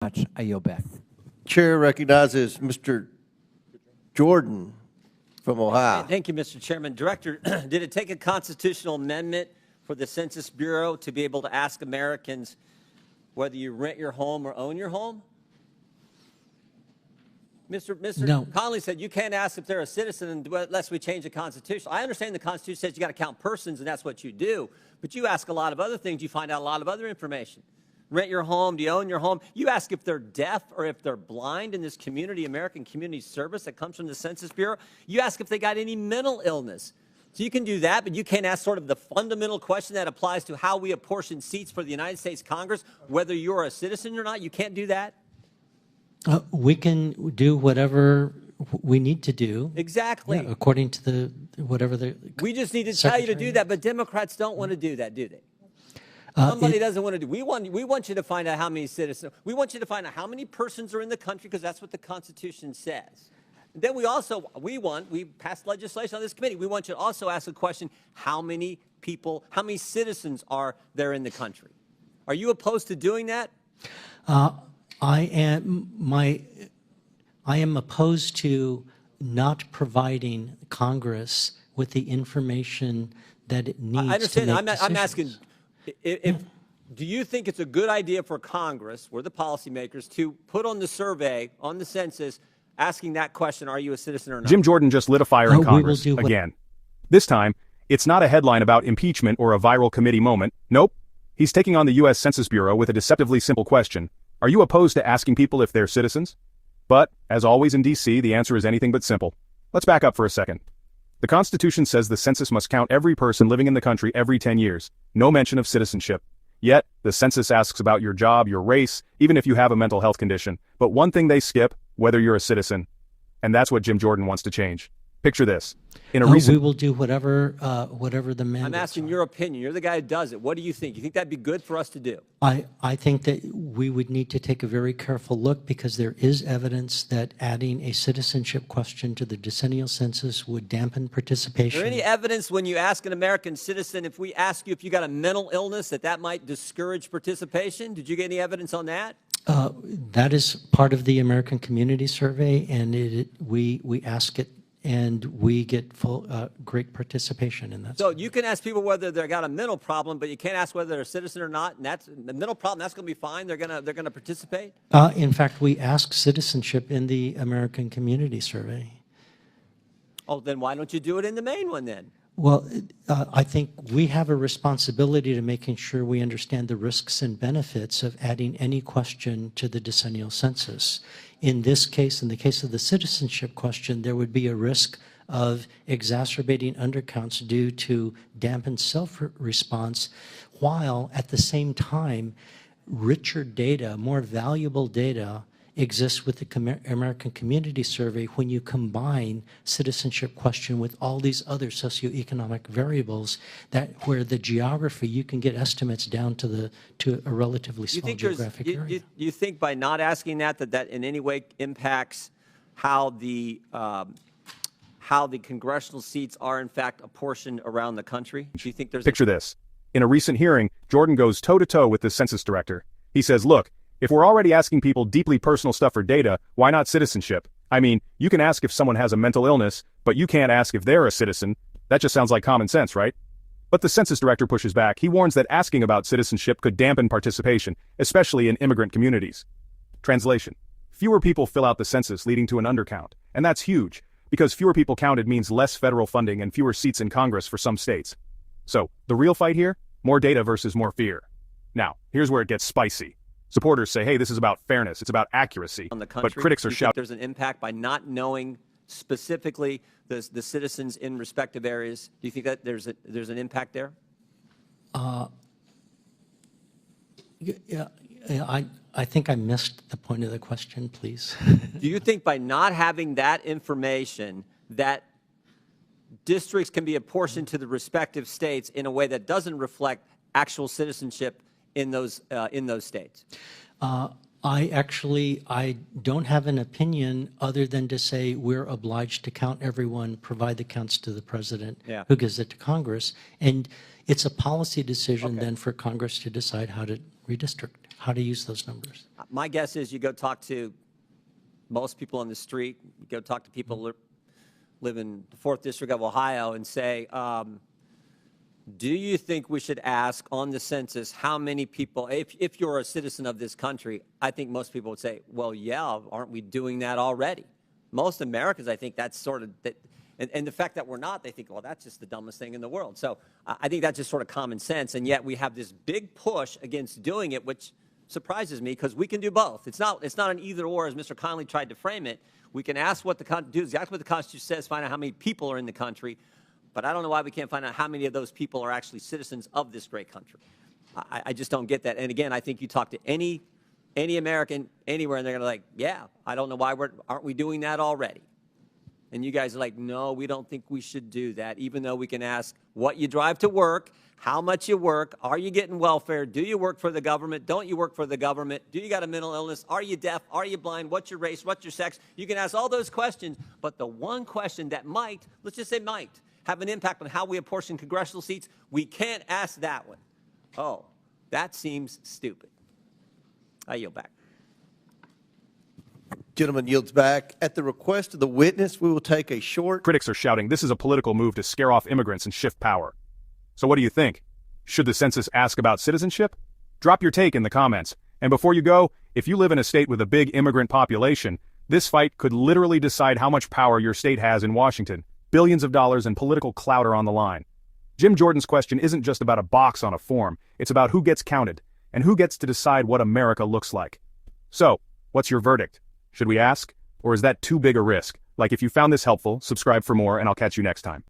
much. I yield back. Chair recognizes Mr. Jordan from Ohio. Thank you, Mr. Chairman. Director, did it take a constitutional amendment for the Census Bureau to be able to ask Americans whether you rent your home or own your home? Mr. No. Connolly said you can't ask if they're a citizen unless we change the Constitution. I understand the Constitution says you got to count persons, and that's what you do. But you ask a lot of other things. You find out a lot of other information. Rent your home. Do you own your home? You ask if they're deaf or if they're blind in this community, American Community Service that comes from the Census Bureau. You ask if they got any mental illness. So you can do that, but you can't ask sort of the fundamental question that applies to how we apportion seats for the United States Congress, whether you're a citizen or not. You can't do that. We can do whatever we need to do. Exactly. Yeah, according to the whatever the. We just need to tell you to do that, but Democrats don't want to do that, do they? Somebody doesn't want to do. We want you to find out how many citizens. We want you to find out how many persons are in the country because that's what the Constitution says. And then we passed legislation on this committee. We want you to also ask the question: how many people, how many citizens are there in the country? Are you opposed to doing that? I am opposed to not providing Congress with the information that it needs. I understand. To make I'm asking, decisions. do you think it's a good idea for Congress, we're the policymakers, to put on the survey, on the census, asking that question, are you a citizen or not? Jim Jordan just lit a fire in Congress again. This time, it's not a headline about impeachment or a viral committee moment. Nope. He's taking on the U.S. Census Bureau with a deceptively simple question. Are you opposed to asking people if they're citizens? But, as always in D.C., the answer is anything but simple. Let's back up for a second. The Constitution says the census must count every person living in the country every 10 years. No mention of citizenship. Yet, the census asks about your job, your race, even if you have a mental health condition. But one thing they skip, whether you're a citizen. And that's what Jim Jordan wants to change. Picture this. In a recent... We will do whatever the mandates I'm asking are. your opinion. You're the guy who does it. What do you think? You think that'd be good for us to do? I think that we would need to take a very careful look because there is evidence that adding a citizenship question to the decennial census would dampen participation. Is there any evidence when you ask an American citizen, if we ask you if you got a mental illness, that might discourage participation? Did you get any evidence on that? That is part of the American Community Survey, and we ask it, and we get great participation in that. So you can ask people whether they got a mental problem, but you can't ask whether they're a citizen or not. And that's the mental problem. That's going to be fine. They're going to participate. In fact, we ask citizenship in the American Community Survey. Oh, then why don't you do it in the main one then? Well, I think we have a responsibility to making sure we understand the risks and benefits of adding any question to the decennial census. In this case, in the case of the citizenship question, there would be a risk of exacerbating undercounts due to dampened self-response, while at the same time, richer data, more valuable data exists with the American Community Survey when you combine citizenship question with all these other socioeconomic variables where the geography, you can get estimates down to a relatively small geographic area. You think by not asking that in any way impacts how the congressional seats are in fact apportioned around the country? Do you think there's Picture this. In a recent hearing, Jordan goes toe-to-toe with the census director. He says, look, if we're already asking people deeply personal stuff for data, why not citizenship? I mean, you can ask if someone has a mental illness, but you can't ask if they're a citizen. That just sounds like common sense, right? But the census director pushes back. He warns that asking about citizenship could dampen participation, especially in immigrant communities. Translation. Fewer people fill out the census, leading to an undercount. And that's huge, because fewer people counted means less federal funding and fewer seats in Congress for some states. So, the real fight here? More data versus more fear. Now, here's where it gets spicy. Supporters say, hey, this is about fairness, it's about accuracy, on the country, but critics are shouting. There's an impact by not knowing specifically the citizens in respective areas. Do you think that there's an impact there? Yeah, I think I missed the point of the question, please. Do you think by not having that information that districts can be apportioned to the respective states in a way that doesn't reflect actual citizenship in those states? I don't have an opinion other than to say we're obliged to count everyone, provide the counts to the president, who gives it to Congress. And it's a policy decision then for Congress to decide how to redistrict, how to use those numbers. My guess is you go talk to most people on the street, you go talk to people who live in the 4th District of Ohio and say, do you think we should ask on the census how many people, if you're a citizen of this country, I think most people would say, well, yeah, aren't we doing that already? Most Americans, I think that's sort of, and the fact that we're not, they think, well, that's just the dumbest thing in the world. So I think that's just sort of common sense, and yet we have this big push against doing it, which surprises me because we can do both. It's not an either or, as Mr. Connolly tried to frame it. We can ask do exactly what the Constitution says, find out how many people are in the country, but I don't know why we can't find out how many of those people are actually citizens of this great country. I just don't get that. And again, I think you talk to any American anywhere, and they're going to like, yeah, I don't know why aren't we doing that already? And you guys are like, no, we don't think we should do that, even though we can ask what you drive to work, how much you work, are you getting welfare, do you work for the government, don't you work for the government, do you got a mental illness, are you deaf, are you blind, what's your race, what's your sex? You can ask all those questions, but the one question that might, let's just say might, have an impact on how we apportion congressional seats, we can't ask that one. Oh, that seems stupid. I yield back. Gentleman yields back. At the request of the witness, we will take a short... Critics are shouting this is a political move to scare off immigrants and shift power. So what do you think? Should the census ask about citizenship? Drop your take in the comments. And before you go, if you live in a state with a big immigrant population, this fight could literally decide how much power your state has in Washington. Billions of dollars and political clout are on the line. Jim Jordan's question isn't just about a box on a form, it's about who gets counted, and who gets to decide what America looks like. So, what's your verdict? Should we ask? Or is that too big a risk? Like, if you found this helpful, subscribe for more, and I'll catch you next time.